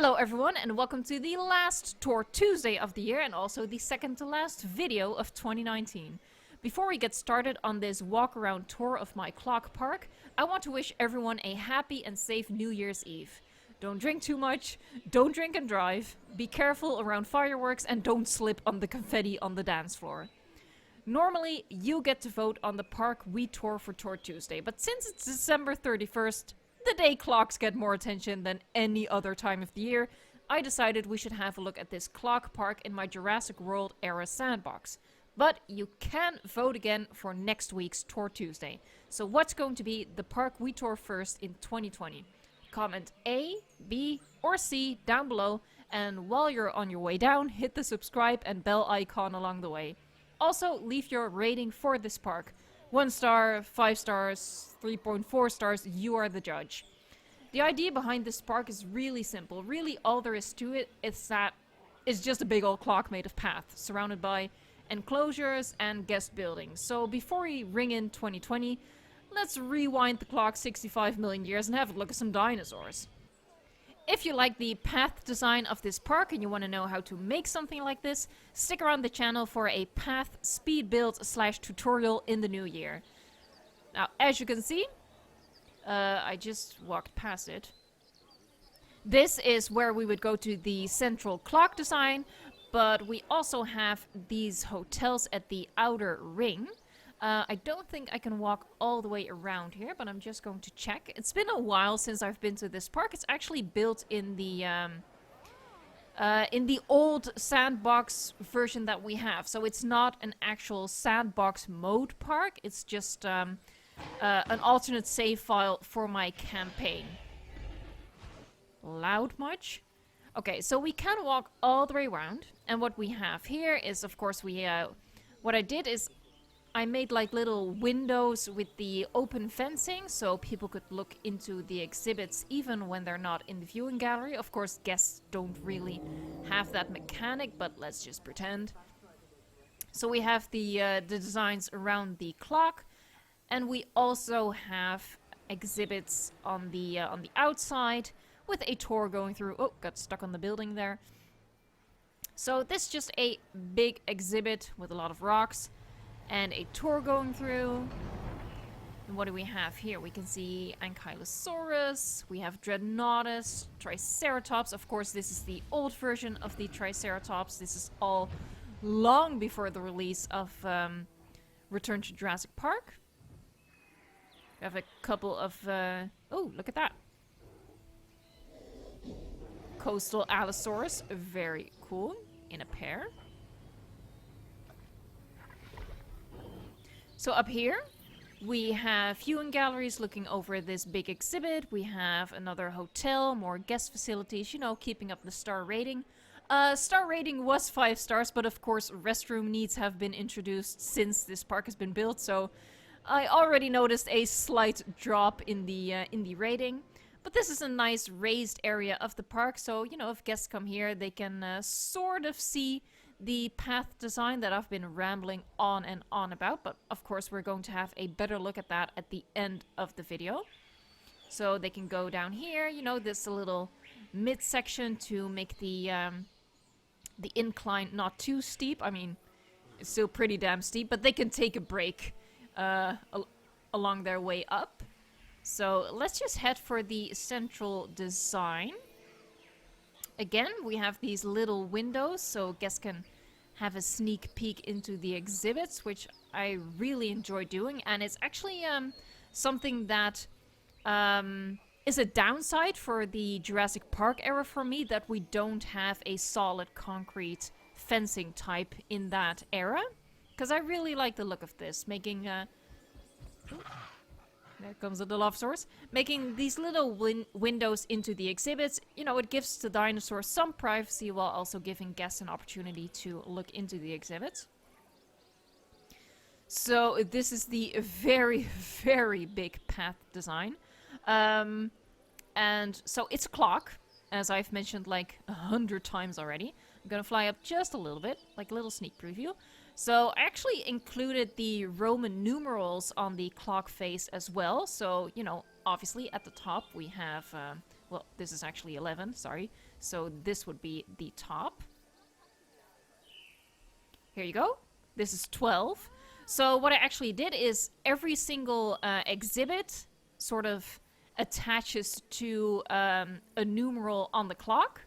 Hello everyone and welcome to the last Tour Tuesday of the year and also the second to last video of 2019. Before we get started on this walk around tour of my clock park, I want to wish everyone a happy and safe New Year's Eve. Don't drink too much, don't drink and drive, be careful around fireworks and don't slip on the confetti on the dance floor. Normally you get to vote on the park we tour for Tour Tuesday, but since it's December 31st, the day clocks get more attention than any other time of the year, I decided we should have a look at this clock park in my Jurassic World era sandbox. But you can vote again for next week's Tour Tuesday. So what's going to be the park we tour first in 2020? Comment A, B or C down below, and while you're on your way down, hit the subscribe and bell icon along the way. Also leave your rating for this park. 1 star, 5 stars, 3.4 stars, you are the judge. The idea behind this park is really simple. Really all there is to it is that it's just a big old clock made of paths, surrounded by enclosures and guest buildings. So before we ring in 2020, let's rewind the clock 65 million years and have a look at some dinosaurs. If you like the path design of this park and you want to know how to make something like this, stick around the channel for a path speed build / tutorial in the new year. Now, as you can see, I just walked past it. This is where we would go to the central clock design, but we also have these hotels at the outer ring. I don't think I can walk all the way around here, but I'm just going to check. It's been a while since I've been to this park. It's actually built in the old sandbox version that we have. So it's not an actual sandbox mode park. It's just an alternate save file for my campaign. Loud much? Okay, so we can walk all the way around. And what we have here is, of course, what I did is I made like little windows with the open fencing so people could look into the exhibits even when they're not in the viewing gallery. Of course, guests don't really have that mechanic, but let's just pretend. So we have the designs around the clock, and we also have exhibits on the outside with a tour going through. Oh, got stuck on the building there. So this is just a big exhibit with a lot of rocks. And a tour going through. And what do we have here? We can see Ankylosaurus, we have Dreadnoughtus, Triceratops. Of course, this is the old version of the Triceratops. This is all long before the release of Return to Jurassic Park. We have a couple of... oh, look at that. Coastal Allosaurus, very cool, in a pair. So up here, we have viewing galleries looking over this big exhibit. We have another hotel, more guest facilities, you know, keeping up the star rating. Star rating was 5 stars, but of course restroom needs have been introduced since this park has been built. So I already noticed a slight drop in the rating. But this is a nice raised area of the park. So, you know, if guests come here, they can sort of see the path design that I've been rambling on and on about, but of course we're going to have a better look at that at the end of the video. So they can go down here, you know, this little midsection to make the incline not too steep. I mean, it's still pretty damn steep, but they can take a break along their way up. So let's just head for the central design. Again, we have these little windows so guests can have a sneak peek into the exhibits, which I really enjoy doing. And it's actually something that is a downside for the Jurassic Park era for me, that we don't have a solid concrete fencing type in that era. Because I really like the look of this, making... There comes the love source. Making these little windows into the exhibits, you know, it gives the dinosaurs some privacy while also giving guests an opportunity to look into the exhibits. So this is the very, very big path design. And so it's a clock, as I've mentioned like 100 times already. I'm gonna fly up just a little bit, like a little sneak preview. So I actually included the Roman numerals on the clock face as well. So, you know, obviously at the top we have Well, this is actually 11, sorry. So this would be the top. Here you go. This is 12. So what I actually did is every single exhibit sort of attaches to a numeral on the clock.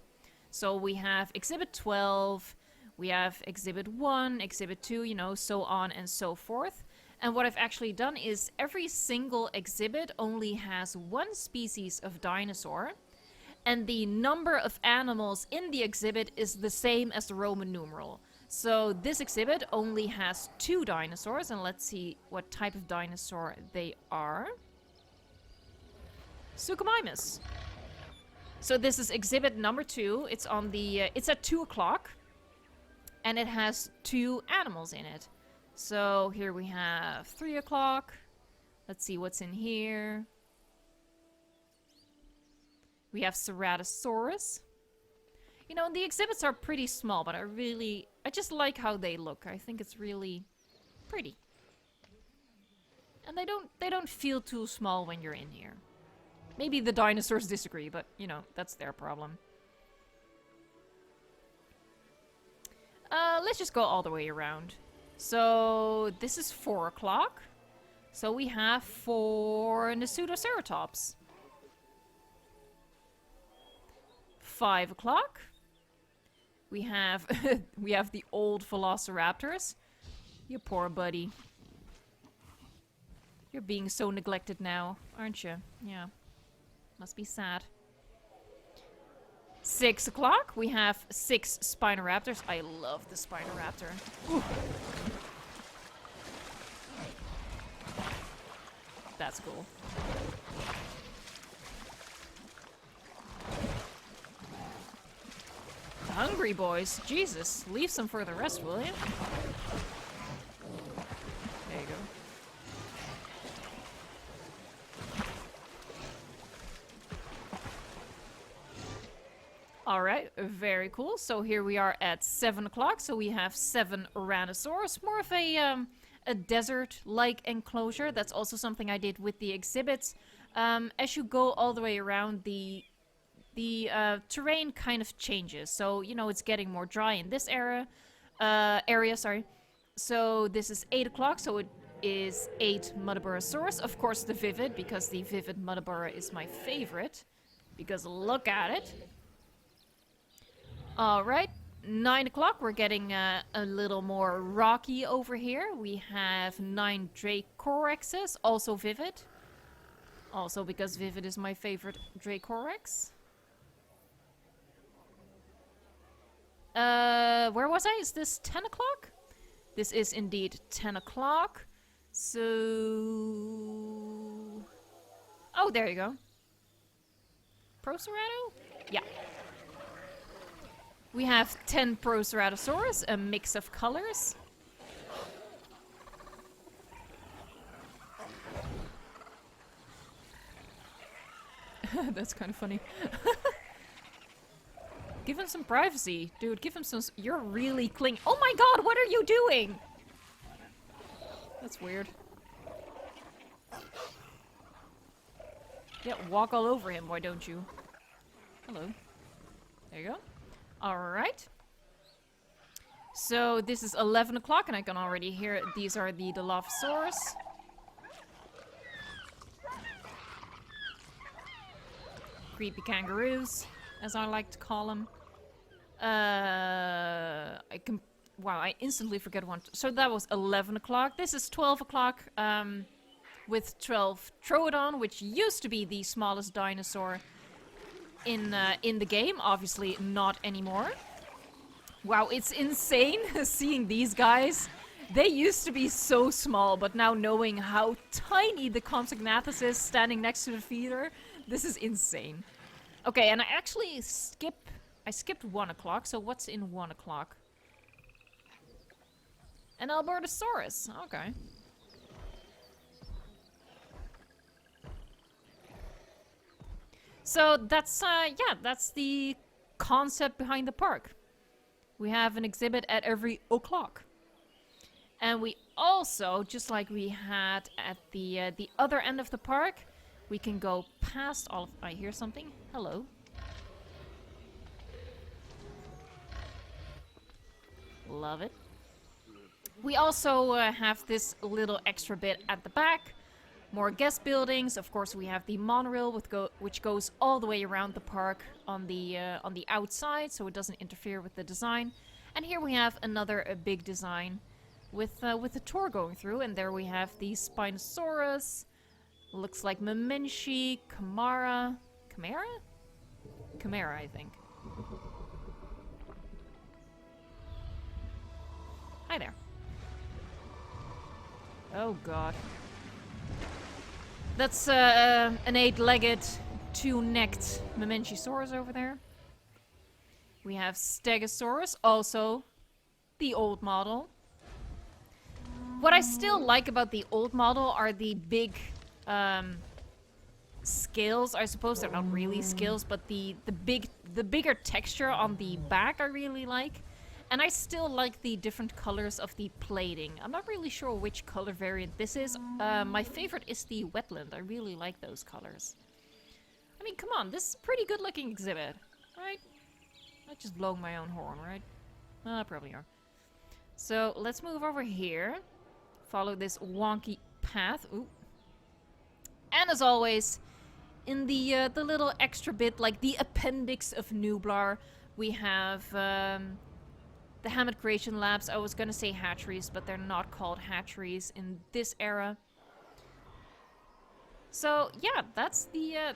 So we have exhibit 12, we have exhibit 1, exhibit 2, you know, so on and so forth. And what I've actually done is every single exhibit only has one species of dinosaur, and the number of animals in the exhibit is the same as the Roman numeral. So this exhibit only has 2 dinosaurs, and let's see what type of dinosaur they are. Suchomimus. So this is exhibit number 2. It's on the it's at 2 o'clock, and it has 2 animals in it. So here we have 3 o'clock. Let's see what's in here. We have Ceratosaurus. You know, the exhibits are pretty small, but I just like how they look. I think it's really pretty. And they don't feel too small when you're in here. Maybe the dinosaurs disagree, but you know, that's their problem. Let's just go all the way around. So this is 4 o'clock. So we have 4 Nasutoceratops. 5 o'clock. We have the old Velociraptors. You poor buddy. You're being so neglected now, aren't you? Yeah. Must be sad. 6 o'clock, we have 6 Spinoraptors. I love the Spinoraptor. Ooh. That's cool. Hungry boys. Jesus, leave some for the rest, will you? There you go. Alright, very cool. So here we are at 7 o'clock. So we have 7 Ouranosaurs. More of a desert-like enclosure. That's also something I did with the exhibits. As you go all the way around, the terrain kind of changes. So, you know, it's getting more dry in this area. So this is 8 o'clock, so it is 8 Muttaburrasaurus. Of course, the Vivid, because the Vivid Muttaburra is my favorite. Because look at it. Alright, 9 o'clock, we're getting a little more rocky over here. We have 9 Dracorexes, also Vivid. Also because Vivid is my favorite Dracorex. Where was I? Is this 10 o'clock? This is indeed 10 o'clock. So... Oh, there you go. Procerato? Yeah. We have 10 Proceratosaurus, a mix of colors. That's kind of funny. Give him some privacy, dude. Give him some... You're really clingy. Oh my god, what are you doing? That's weird. Yeah, walk all over him, why don't you? Hello. There you go. Alright. So this is 11 o'clock, and I can already hear it. These are the Dilophosaurus. Creepy kangaroos, as I like to call them. Wow, I instantly forget one. So that was 11 o'clock. This is 12 o'clock, with 12 Troodon, which used to be the smallest dinosaur in the game. Obviously not anymore. Wow, it's insane seeing these guys. They used to be so small, but now knowing how tiny the Compsognathus is standing next to the feeder, this is insane. Okay, and I actually skipped 1 o'clock, so what's in 1 o'clock? An Albertosaurus, okay. So that's, yeah, that's the concept behind the park. We have an exhibit at every o'clock. And we also, just like we had at the other end of the park, We can go past all of... I hear something. Hello. Love it. We also have this little extra bit at the back. More guest buildings. Of course, we have the monorail which goes all the way around the park on the outside, so it doesn't interfere with the design. And here we have another big design with the tour going through. And there we have the Spinosaurus. Looks like Memenchi, Kamara. Kamara? Kamara, I think. Hi there. Oh god. That's an 8-legged, 2-necked Memenchisaurus over there. We have Stegosaurus, also the old model. What I still like about the old model are the big scales. I suppose they're not really scales, but the bigger texture on the back I really like. And I still like the different colors of the plating. I'm not really sure which color variant this is. My favorite is the wetland. I really like those colors. I mean, come on, this is a pretty good looking exhibit, right? I'm just blowing my own horn, right? Probably are. So let's move over here. Follow this wonky path. Ooh. And as always, in the little extra bit, like the appendix of Nublar, we have the Hammett Creation Labs. I was gonna say hatcheries, but they're not called hatcheries in this era. So yeah, that's the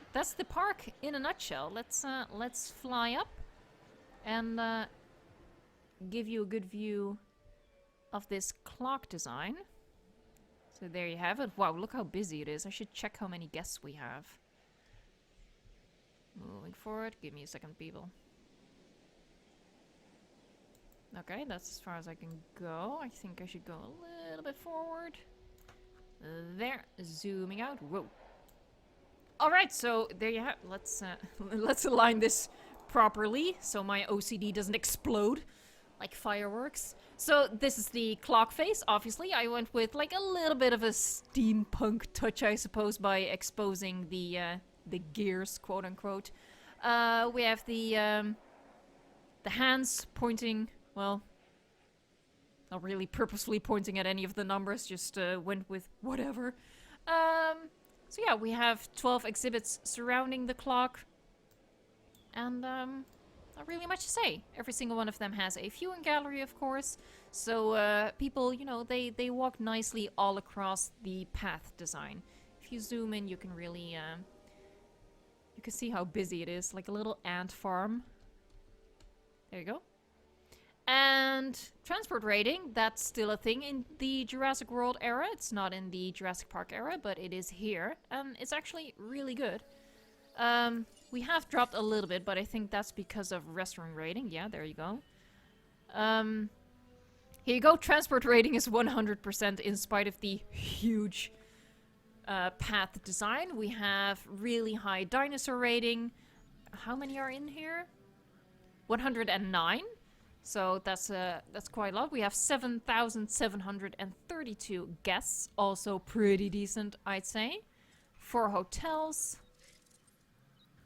park in a nutshell. Let's fly up and give you a good view of this clock design. So there you have it. Wow, look how busy it is. I should check how many guests we have. Moving forward. Give me a second, people. Okay, that's as far as I can go. I think I should go a little bit forward. There. Zooming out. Whoa. Alright, so there you have. Let's align this properly so my OCD doesn't explode like fireworks. So this is the clock face. Obviously, I went with like a little bit of a steampunk touch, I suppose, by exposing the gears, quote unquote. We have the hands pointing, well, not really purposely pointing at any of the numbers, just went with whatever. So yeah, we have 12 exhibits surrounding the clock. And not really much to say. Every single one of them has a viewing gallery, of course. So people, you know, they walk nicely all across the path design. If you zoom in, you can really, you can see how busy it is. Like a little ant farm. There you go. And transport rating, that's still a thing in the Jurassic World era. It's not in the Jurassic Park era, but it is here. And it's actually really good. We have dropped a little bit, but I think that's because of restaurant rating. Yeah, there you go. Here you go. Transport rating is 100% in spite of the huge path design. We have really high dinosaur rating. How many are in here? 109. So that's quite a lot. We have 7,732 guests. Also pretty decent, I'd say. 4 hotels.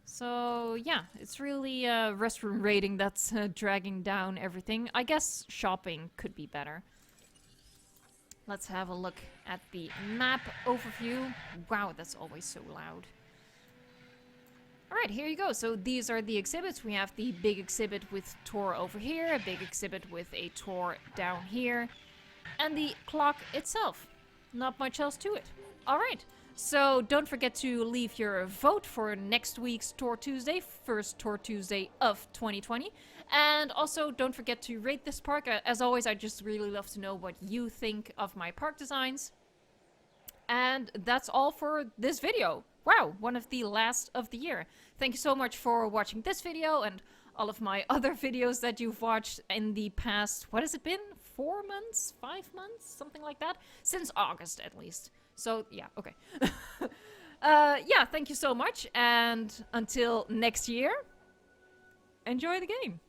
So yeah, it's really restaurant rating that's dragging down everything. I guess shopping could be better. Let's have a look at the map overview. Wow, that's always so loud. Alright, here you go. So these are the exhibits. We have the big exhibit with tour over here, a big exhibit with a tour down here, and the clock itself. Not much else to it. Alright. So don't forget to leave your vote for next week's Tour Tuesday, first Tour Tuesday of 2020. And also don't forget to rate this park. As always, I just really love to know what you think of my park designs. And that's all for this video. Wow, one of the last of the year. Thank you so much for watching this video and all of my other videos that you've watched in the past, what has it been? 4 months? 5 months? Something like that? Since August, at least. So, yeah, okay. Yeah, thank you so much, and until next year, enjoy the game.